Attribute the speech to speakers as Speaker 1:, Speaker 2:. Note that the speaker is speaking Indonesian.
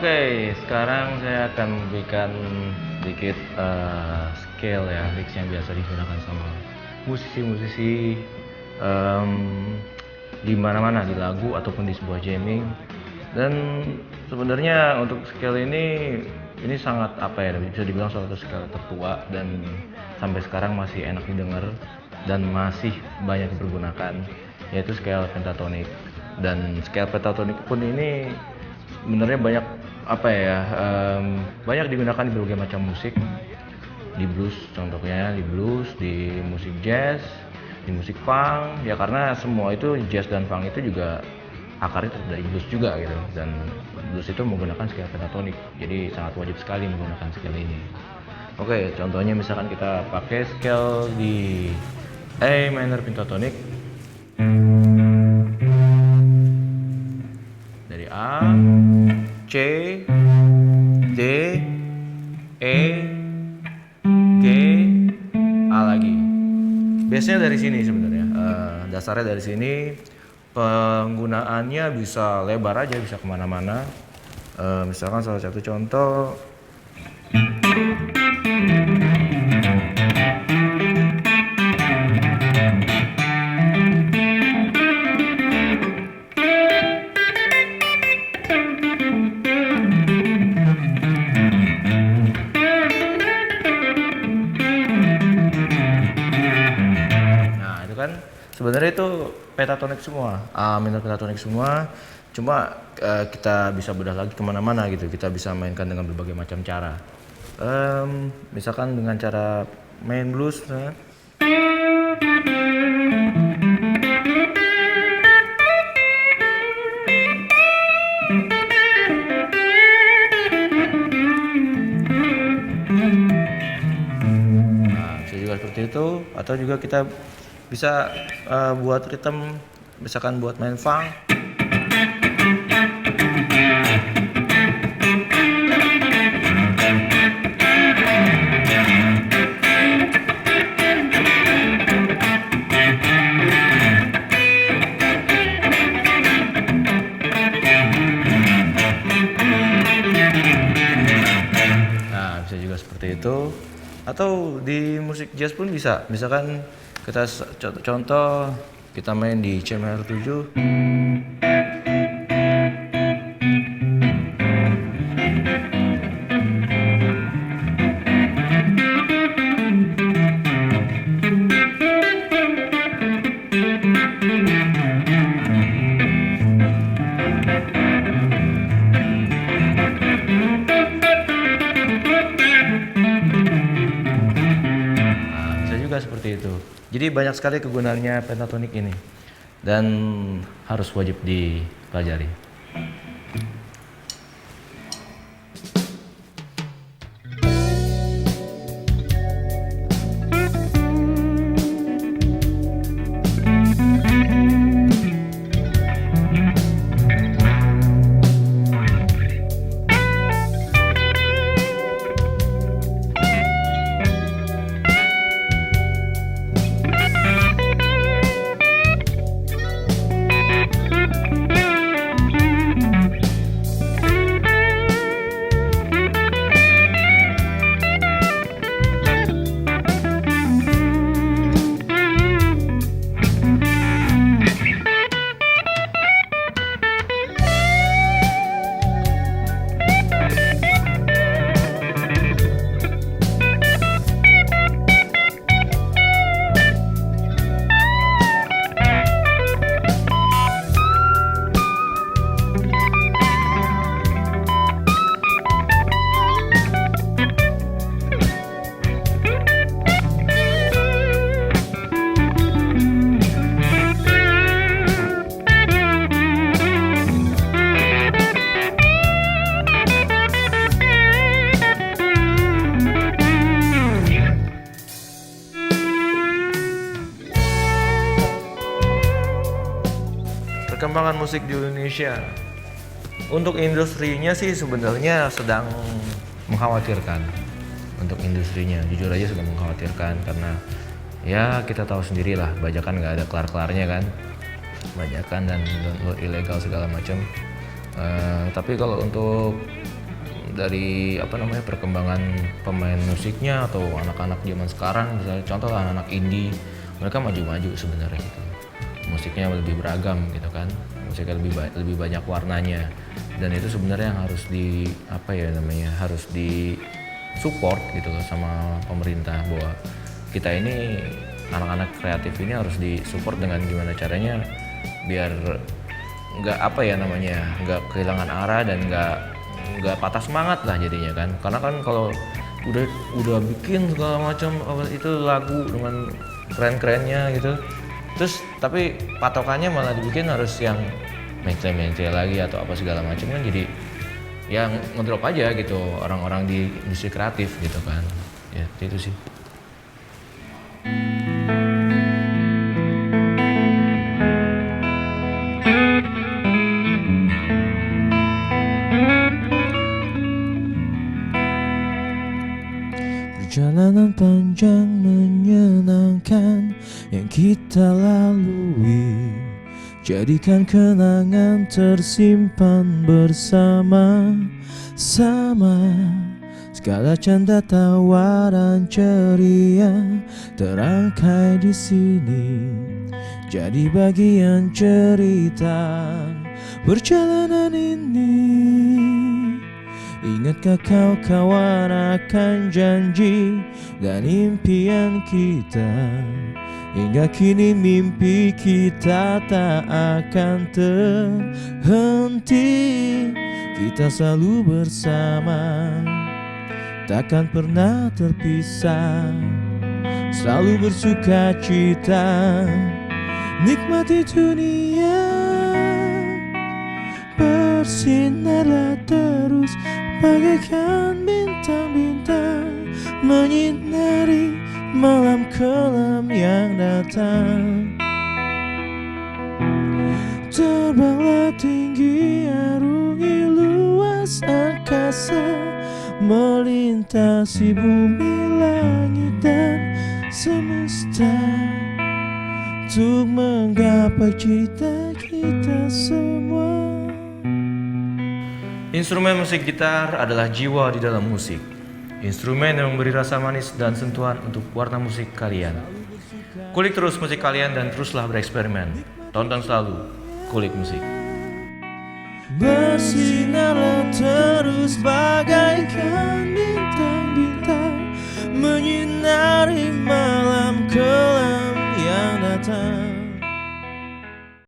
Speaker 1: Oke, sekarang saya akan memberikan sedikit scale ya, licks yang biasa digunakan sama musisi-musisi em, di mana-mana, di lagu ataupun di sebuah jamming. Dan sebenarnya untuk scale ini sangat apa ya, bisa dibilang salah satu scale tertua dan sampai sekarang masih enak didengar dan masih banyak dipergunakan, yaitu scale pentatonic. Dan scale pentatonic pun ini sebenarnya banyak apa ya, banyak digunakan di berbagai macam musik, di blues contohnya, di blues, di musik jazz, di musik funk ya, karena semua itu jazz dan funk itu juga akarnya dari blues juga gitu, dan blues itu menggunakan scale pentatonic, jadi sangat wajib sekali menggunakan scale ini. Oke, contohnya misalkan kita pakai scale di A minor pentatonic dari A, C, D, E, G, A lagi. Biasanya dari sini sebenarnya, dasarnya dari sini. Penggunaannya bisa lebar aja, bisa kemana-mana. Misalkan salah satu contoh, sebenarnya itu pentatonik semua, A minor pentatonik semua, cuma kita bisa bedah lagi kemana-mana gitu, kita bisa mainkan dengan berbagai macam cara. Misalkan dengan cara main blues, bisa juga seperti itu, atau juga kita bisa buat rhythm, misalkan buat main funk. Nah, bisa juga seperti itu. Atau di musik jazz pun bisa, misalkan kita contoh kita main di C minor 7. Bisa juga seperti itu. Jadi banyak sekali kegunaannya pentatonik ini dan harus wajib dipelajari. Perkembangan musik di Indonesia, untuk industrinya sih sebenarnya sedang mengkhawatirkan. Untuk industrinya jujur aja sedang mengkhawatirkan, karena ya kita tahu sendirilah, bajakan nggak ada kelar-kelarnya kan, bajakan dan download ilegal segala macam. Tapi kalau untuk dari apa namanya perkembangan pemain musiknya atau anak-anak zaman sekarang, misalnya contoh anak-anak indie, mereka maju-maju sebenarnya gitu. Musiknya lebih beragam gitu kan, musiknya lebih banyak warnanya, dan itu sebenarnya yang harus di apa ya namanya, harus di support gitu loh sama pemerintah, bahwa kita ini anak-anak kreatif ini harus disupport dengan gimana caranya biar nggak apa ya namanya, nggak kehilangan arah dan nggak patah semangat lah jadinya kan. Karena kan kalau udah bikin segala macam itu lagu dengan keren-kerennya gitu, terus tapi patokannya malah dibikin harus yang mainstream lagi atau apa segala macam, kan jadi yang ngedrop aja gitu orang-orang di industri kreatif gitu kan. Ya itu sih.
Speaker 2: Perjalanan panjang menyenangkan yang kita lalui, jadikan kenangan tersimpan bersama-sama. Segala canda tawa dan ceria terangkai di sini, jadi bagian cerita perjalanan ini. Ingatkah kau kawan akan janji dan impian kita? Hingga kini mimpi kita tak akan terhenti. Kita selalu bersama, takkan pernah terpisah, selalu bersuka cita, nikmati dunia. Bersinarlah terus bagaikan bintang-bintang, menyinari malam kelam yang datang. Terbanglah tinggi, arungi luas angkasa, melintasi bumi, langit dan semesta, untuk menggapai cita kita semua.
Speaker 1: Instrumen musik gitar adalah jiwa di dalam musik. Instrumen yang memberi rasa manis dan sentuhan untuk warna musik kalian. Kulik terus musik kalian dan teruslah bereksperimen. Tonton selalu Kulik Musik.
Speaker 2: Bersinarlah terus bagaikan bintang-bintang, menyinari malam kelam yang datang.